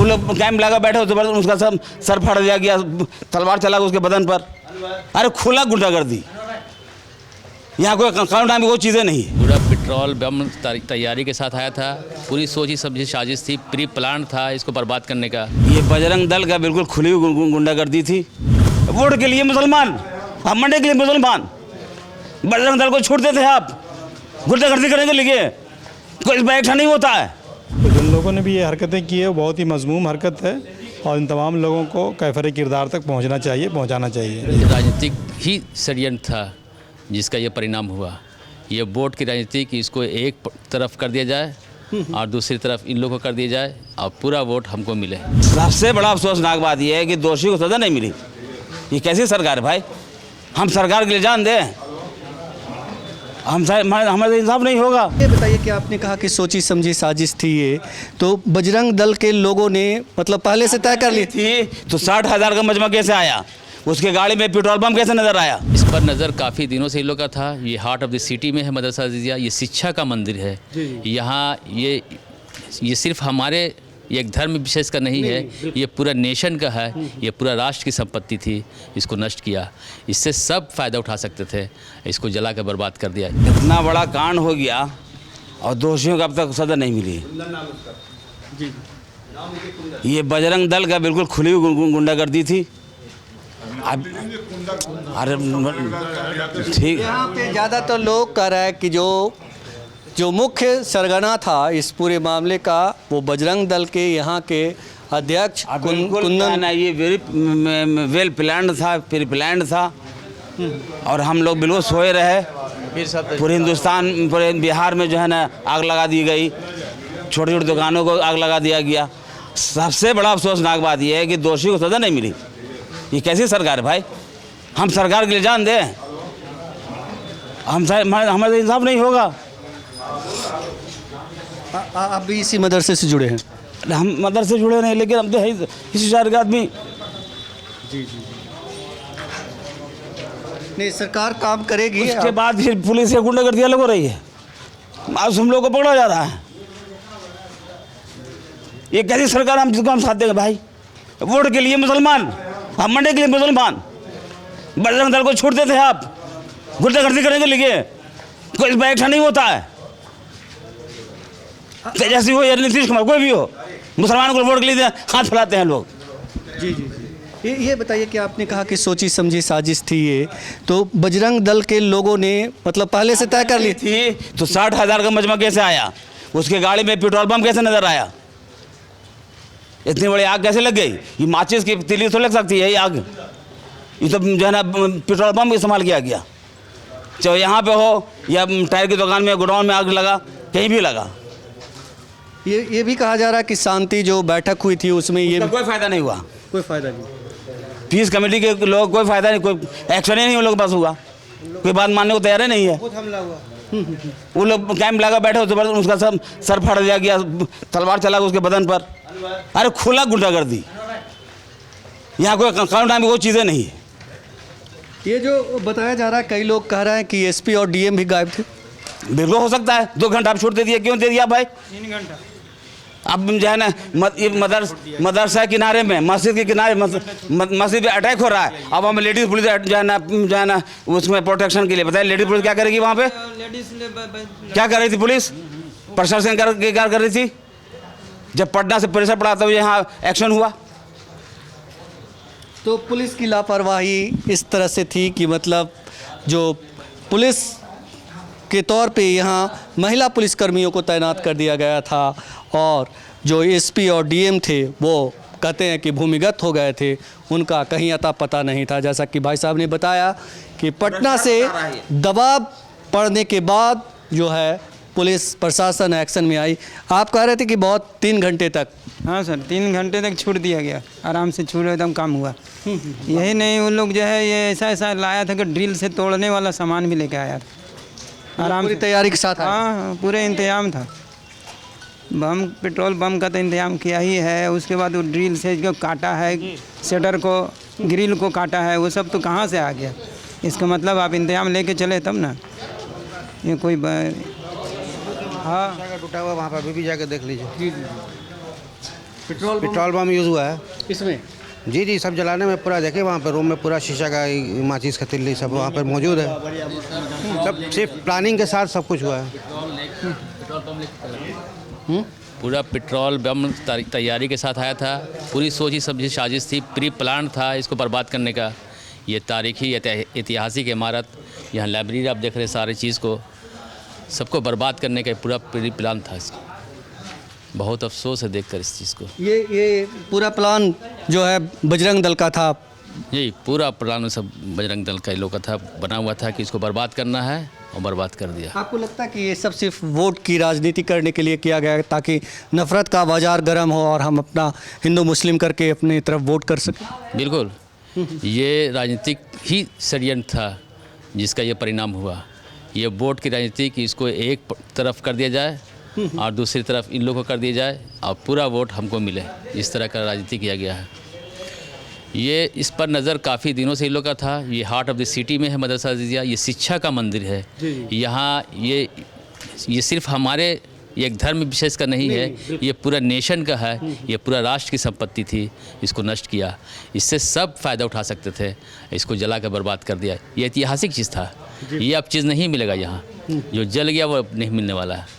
वो लोग कैंप लगा बैठे, उसका सब सर फाड़ दिया गया, तलवार चला उसके बदन पर। अरे खुला गुंडागर्दी, यहाँ कोई कानून नाम की वो चीज़ें नहीं। पूरा पेट्रोल बम तैयारी के साथ आया था, पूरी सोची समझी साजिश थी, प्री प्लान था इसको बर्बाद करने का। ये बजरंग दल का बिल्कुल खुली हुई गुंडागर्दी थी। वोट के लिए मुसलमान, हम मंडे के लिए मुसलमान, बजरंग दल को छूट देते हैं आप गुंडागर्दी करने के लिए, कोई बैठा नहीं होता है। तो जिन लोगों ने भी ये हरकतें की है वो बहुत ही मज़मूम हरकत है और इन तमाम लोगों को कैफरे किरदार तक पहुंचना चाहिए, पहुंचाना चाहिए। राजनीतिक ही षड्यंत्र था जिसका ये परिणाम हुआ। ये वोट की राजनीति की इसको एक तरफ कर दिया जाए और दूसरी तरफ इन लोगों को कर दिया जाए और पूरा वोट हमको मिले। सबसे बड़ा अफसोसनाक बात यह है कि दोषी को सजा नहीं मिली। ये कैसी सरकार है भाई? हम सरकार के लिए जान दें, हमारे इंसाफ नहीं होगा। ये बताइए कि आपने कहा कि सोची समझी साजिश थी ये, तो बजरंग दल के लोगों ने मतलब पहले से तय कर ली थी तो 60,000 का मजमा कैसे आया? उसके गाड़ी में पेट्रोल पंप कैसे नजर आया? इस पर नज़र काफ़ी दिनों से इन लोग का था। ये हार्ट ऑफ द सिटी में है मदरसा अज़ीज़िया, ये शिक्षा का मंदिर है। यहाँ ये सिर्फ हमारे एक धर्म विशेष का नहीं है, ये पूरा नेशन का है, ये पूरा राष्ट्र की संपत्ति थी। इसको नष्ट किया, इससे सब फ़ायदा उठा सकते थे, इसको जला कर बर्बाद कर दिया। इतना बड़ा कांड हो गया और दोषियों को अब तक सजा नहीं मिली। ये बजरंग दल का बिल्कुल खुली हुई गुंडागर्दी थी। अब अरे ठीक, यहाँ पे ज़्यादातर लोग कह रहे हैं कि जो मुख्य सरगना था इस पूरे मामले का वो बजरंग दल के यहाँ के अध्यक्ष कुंदन। ये वेरी वेल प्लान्ड था, प्री प्लान्ड था और हम लोग बिल्कुल सोए रहे। पूरे हिंदुस्तान, पूरे बिहार में जो है ना आग लगा दी गई, छोटी छोटी दुकानों को आग लगा दिया गया। सबसे बड़ा अफसोसनाक बात यह है कि दोषी को सजा नहीं मिली। ये कैसी सरकार है भाई? हम सरकार के लिए जान दें, हमारे इंसाफ नहीं होगा। आप भी इसी मदरसे से जुड़े हैं? हम मदरसे से जुड़े नहीं, लेकिन हम तो है इसी शहर के आदमी। नहीं, सरकार काम करेगी। उसके बाद फिर पुलिस या गुंडागर्दी अलग हो रही है, आज हम लोग को पकड़ा जा रहा है। ये कैसी सरकार हम जिसको हम साथ देंगे भाई? वोट के लिए मुसलमान, हम मंडे के लिए मुसलमान, बजरंग दल को छूट देते हैं आप गुंडागर्दी करने के लिए, कोई बैठा नहीं होता है। तेजस्वी हो या नीतीश कुमार, कोई भी हो, मुसलमानों को वोट के लिए हाथ फैलाते हैं लोग। जी, ये बताइए कि आपने कहा कि सोची समझी साजिश थी ये, तो बजरंग दल के लोगों ने मतलब पहले से तय कर ली थी तो 60,000 का मजमा कैसे आया? उसके गाड़ी में पेट्रोल पंप कैसे नजर आया? इतनी बड़ी आग कैसे लग गई? ये माचिस की तीली तो लग सकती है ये आग, ये तो जो है ना पेट्रोल पंप इस्तेमाल किया गया। चाहे यहाँ पे हो या टायर की दुकान में, गोडाउन में आग लगा, कहीं भी लगा। ये भी कहा जा रहा है कि शांति जो बैठक हुई थी उसमें ये कोई फायदा नहीं हुआ। कोई फायदा नहीं। पीस कमेटी के लोग कोई फायदा नहीं, कोई एक्शन ही नहीं उन लोगों के पास हुआ, कोई बात मानने को तैयार ही नहीं है। बहुत हमला हुआ। वो लोग कैंप लगा बैठे, उसका सब सर फाड़ दिया गया, तलवार चला उसके बदन पर। अरे खुला गुंडागर्दी, यहाँ कोई कानून नाम की वो चीज़ें नहीं है। ये जो बताया जा रहा है, कई लोग कह रहे हैं कि एसपी और डीएम भी गायब थे। बिल्कुल हो सकता है, 2 घंटा आप छूट दे दिया, क्यों दे दिया भाई? 3 घंटा। अब जो है ना मदरसा किनारे में, मस्जिद के किनारे, मस्जिद पे अटैक हो रहा है। अब हम लेडीज़ पुलिस जो है ना उसमें प्रोटेक्शन के लिए बताइए, लेडीज पुलिस क्या करेगी वहाँ पे? क्या कर रही थी पुलिस? प्रशासन क्या कर रही थी? जब पटना से प्रेशर पड़ा तब यहाँ एक्शन हुआ। तो पुलिस की लापरवाही इस तरह से थी कि मतलब जो पुलिस के तौर पे यहाँ महिला पुलिसकर्मियों को तैनात कर दिया गया था और जो एसपी और डीएम थे वो कहते हैं कि भूमिगत हो गए थे, उनका कहीं अता पता नहीं था। जैसा कि भाई साहब ने बताया कि पटना से दबाव पड़ने के बाद जो है पुलिस प्रशासन एक्शन में आई। आप कह रहे थे कि बहुत 3 घंटे तक? हाँ सर, 3 घंटे तक छूट दिया गया, आराम से छूट एकदम काम हुआ। यही नहीं, उन लोग जो है ये ऐसा लाया था कि ड्रिल से तोड़ने वाला सामान भी लेके आया था, आराम से तैयारी के साथ। हाँ, पूरे इंतजाम था। बम, पेट्रोल बम का तो इंतजाम किया ही है, उसके बाद वो ड्रिल से जो काटा है, शटर को, ग्रिल को काटा है, वो सब तो कहाँ से आ गया? इसका मतलब आप इंतजाम लेके चले तब ना। ये कोई हाँ टूटा हुआ वहाँ पर अभी भी जाकर देख लीजिए। पेट्रोल बम यूज़ हुआ है। इसमें जी जी, सब जलाने में पूरा देखे, वहाँ पर रूम में पूरा शीशा का माचिस का तिल्ली सब वहाँ पर मौजूद है। सब सिर्फ प्लानिंग के साथ सब कुछ हुआ है। पूरा पेट्रोल बम तैयारी के साथ आया था, पूरी सोची समझी साजिश थी, प्री प्लान था इसको बर्बाद करने का। ये तारीखी ऐतिहासिक इमारत, यहाँ लाइब्रेरी आप देख रहे हैं, सारी चीज़ को सबको बर्बाद करने का पूरा प्री प्लान था इसका। बहुत अफसोस है देखकर इस चीज़ को। ये पूरा प्लान जो है बजरंग दल का था। यही पूरा प्लान सब बजरंग दल का लोग का था, बना हुआ था कि इसको बर्बाद करना है और बर्बाद कर दिया। आपको लगता है कि ये सब सिर्फ वोट की राजनीति करने के लिए किया गया है, ताकि नफ़रत का बाजार गर्म हो और हम अपना हिंदू मुस्लिम करके अपनी तरफ वोट कर सकें? बिल्कुल, ये राजनीतिक ही षड्यंत्र था जिसका ये परिणाम हुआ। ये वोट की राजनीति कि इसको एक तरफ कर दिया जाए और दूसरी तरफ इन लोगों को कर दिया जाए और पूरा वोट हमको मिले, इस तरह का राजनीति किया गया है। ये इस पर नज़र काफ़ी दिनों से इन लोग का था। ये हार्ट ऑफ द सिटी में है मदरसा अज़ीज़िया, ये शिक्षा का मंदिर है। यहाँ ये सिर्फ हमारे एक धर्म विशेष का नहीं है, ये पूरा नेशन का है, ये पूरा राष्ट्र की संपत्ति थी। इसको नष्ट किया, इससे सब फ़ायदा उठा सकते थे, इसको जला कर बर्बाद कर दिया। ये ऐतिहासिक चीज़ था, ये अब चीज़ नहीं मिलेगा यहाँ। जो जल गया वो अब नहीं मिलने वाला है।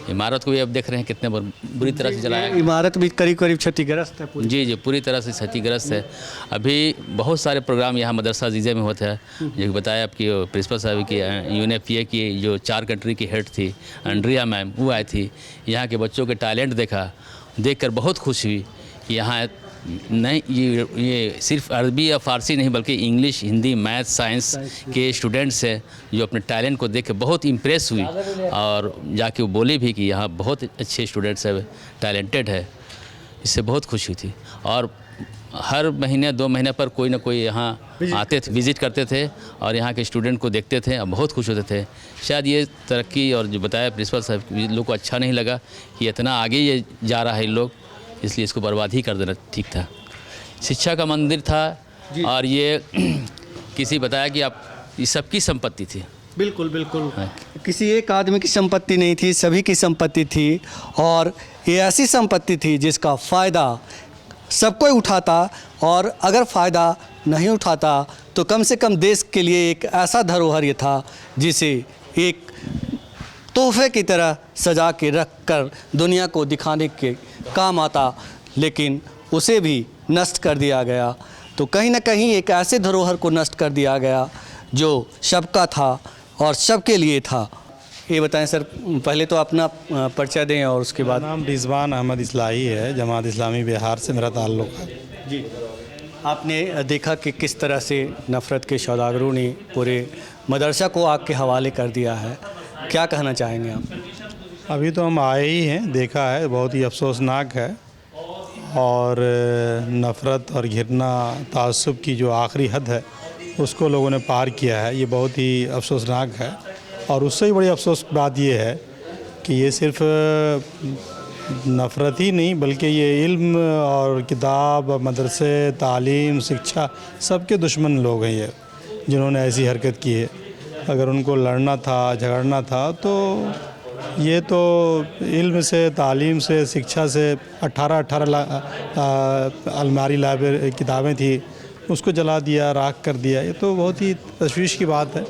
इमारत को भी अब देख रहे हैं कितने बुरी तरह से जलाया। इमारत भी करीब करीब क्षतिग्रस्त है पूरी। जी जी, पूरी तरह से क्षतिग्रस्त है। अभी बहुत सारे प्रोग्राम यहाँ मदरसा अज़ीज़िया में होते हैं। जो बताया आपकी प्रिंसिपल साहब की UNFPA की जो 4 कंट्री की हेड थी एंड्रिया मैम, वो आई थी। यहाँ के बच्चों के टैलेंट देखकर बहुत खुश हुई कि यहाँ नहीं ये सिर्फ अरबी या फ़ारसी नहीं बल्कि इंग्लिश, हिंदी, मैथ, साइंस के स्टूडेंट्स हैं जो अपने टैलेंट को देख के बहुत इम्प्रेस हुई और जाके वो बोली भी कि यहाँ बहुत अच्छे स्टूडेंट्स हैं, टैलेंटेड है। इससे बहुत खुशी थी। और हर महीने 2 महीने पर कोई ना कोई यहाँ आते थे, विज़िट करते थे और यहाँ के स्टूडेंट को देखते थे और बहुत खुश होते थे। शायद ये तरक्की और जो बताया प्रिंसिपल साहब, लोग को अच्छा नहीं लगा कि इतना आगे ये जा रहा है इन लोग, इसलिए इसको बर्बाद ही कर देना ठीक था। शिक्षा का मंदिर था और ये किसी बताया कि आप ये सबकी संपत्ति थी। बिल्कुल बिल्कुल, किसी एक आदमी की संपत्ति नहीं थी, सभी की संपत्ति थी। और ये ऐसी संपत्ति थी जिसका फ़ायदा सबको ही उठाता, और अगर फ़ायदा नहीं उठाता तो कम से कम देश के लिए एक ऐसा धरोहर ये था जिसे एक तोहफे की तरह सजा के रख कर दुनिया को दिखाने के काम आता, लेकिन उसे भी नष्ट कर दिया गया। तो कहीं ना कहीं एक ऐसे धरोहर को नष्ट कर दिया गया जो सबका था और सबके लिए था। ये बताएं सर, पहले तो अपना परिचय दें और उसके बाद। नाम रिजवान अहमद इस्लाही है, जमात इस्लामी बिहार से मेरा ताल्लुक़ है। जी, आपने देखा कि किस तरह से नफ़रत के सौदागरों ने पूरे मदरसा को आग के हवाले कर दिया है, क्या कहना चाहेंगे आप? अभी तो हम आए ही हैं, देखा है, बहुत ही अफसोसनाक है। और नफ़रत और घिरना तासुब की जो आखिरी हद है उसको लोगों ने पार किया है, ये बहुत ही अफसोसनाक है। और उससे ही बड़ी अफसोस बात ये है कि ये सिर्फ़ नफ़रत ही नहीं बल्कि ये इल्म और किताब, मदरसे, तालीम, शिक्षा सबके दुश्मन लोग हैं ये, जिन्होंने ऐसी हरकत की है। अगर उनको लड़ना था, झगड़ना था, तो ये तो इल्म से, तालीम से, शिक्षा से 18 अलमारी लाइब्रेरी किताबें थी, उसको जला दिया, राख कर दिया। ये तो बहुत ही तशवीश की बात है।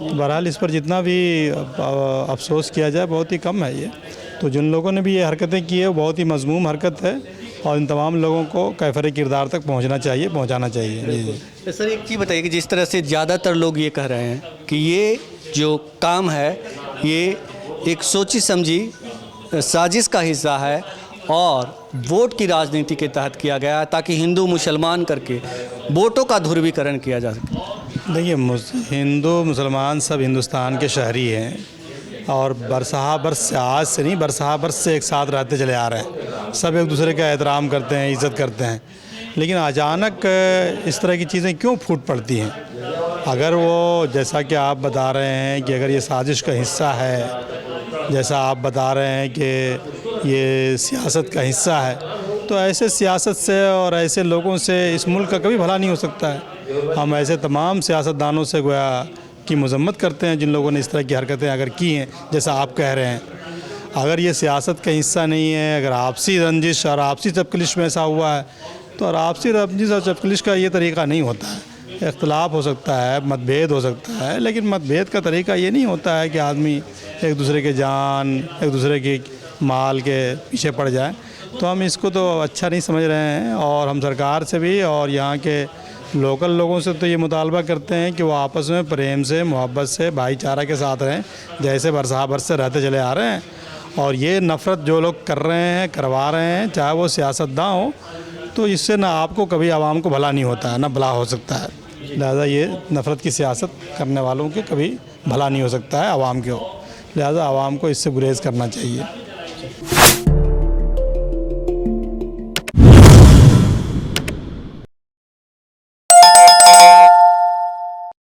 बहरहाल इस पर जितना भी अफसोस किया जाए बहुत ही कम है ये। तो जिन लोगों ने भी ये हरकतें की है वो बहुत ही मज़मूम हरकत है और इन तमाम लोगों को कैफ़र किरदार तक पहुंचाना चाहिए। जी। सर, एक चीज़ बताइए कि जिस तरह से ज़्यादातर लोग ये कह रहे हैं कि ये जो काम है ये एक सोची समझी साजिश का हिस्सा है और वोट की राजनीति के तहत किया गया ताकि हिंदू मुसलमान करके वोटों का ध्रुवीकरण किया जा सके। देखिए, हिंदू मुसलमान सब हिंदुस्तान के शहरी हैं और बरसहा बरस से, आज से नहीं, बरसहा बरस से एक साथ रहते चले आ रहे हैं। सब एक दूसरे का एहतराम करते हैं, इज़्ज़त करते हैं। लेकिन अचानक इस तरह की चीज़ें क्यों फूट पड़ती हैं? अगर वो, जैसा कि आप बता रहे हैं कि अगर ये साजिश का हिस्सा है, जैसा आप बता रहे हैं कि ये सियासत का हिस्सा है, तो ऐसे सियासत से और ऐसे लोगों से इस मुल्क का कभी भला नहीं हो सकता है। हम ऐसे तमाम सियासतदानों से गोया की मजम्मत करते हैं जिन लोगों ने इस तरह की हरकतें अगर की हैं, जैसा आप कह रहे हैं। अगर ये सियासत का हिस्सा नहीं है, अगर आपसी रंजिश और आपसी चपकलिश में ऐसा हुआ है, तो और आपसी रंजिश और चपकलिश का ये तरीका नहीं होता है। इख्तलाफ हो सकता है, मतभेद हो सकता है, लेकिन मतभेद का तरीका ये नहीं होता है कि आदमी एक दूसरे के जान, एक दूसरे के माल के पीछे पड़ जाए। तो हम इसको तो अच्छा नहीं समझ रहे हैं और हम सरकार से भी और यहाँ के लोकल लोगों से तो ये मुतालबा करते हैं कि वो आपस में प्रेम से, मोहब्बत से, भाईचारा के साथ रहें, जैसे बरसा बरस से रहते चले आ रहे हैं। और ये नफ़रत जो लोग कर रहे हैं, करवा रहे हैं, चाहे वो सियासतदान हो, तो इससे ना आपको कभी आवाम को भला नहीं होता है, ना भला हो सकता है। लिहाजा ये नफ़रत की सियासत करने वालों के कभी भला नहीं हो सकता है आवाम के हो। लिहाजा आवाम को इससे गुरेज़ करना चाहिए।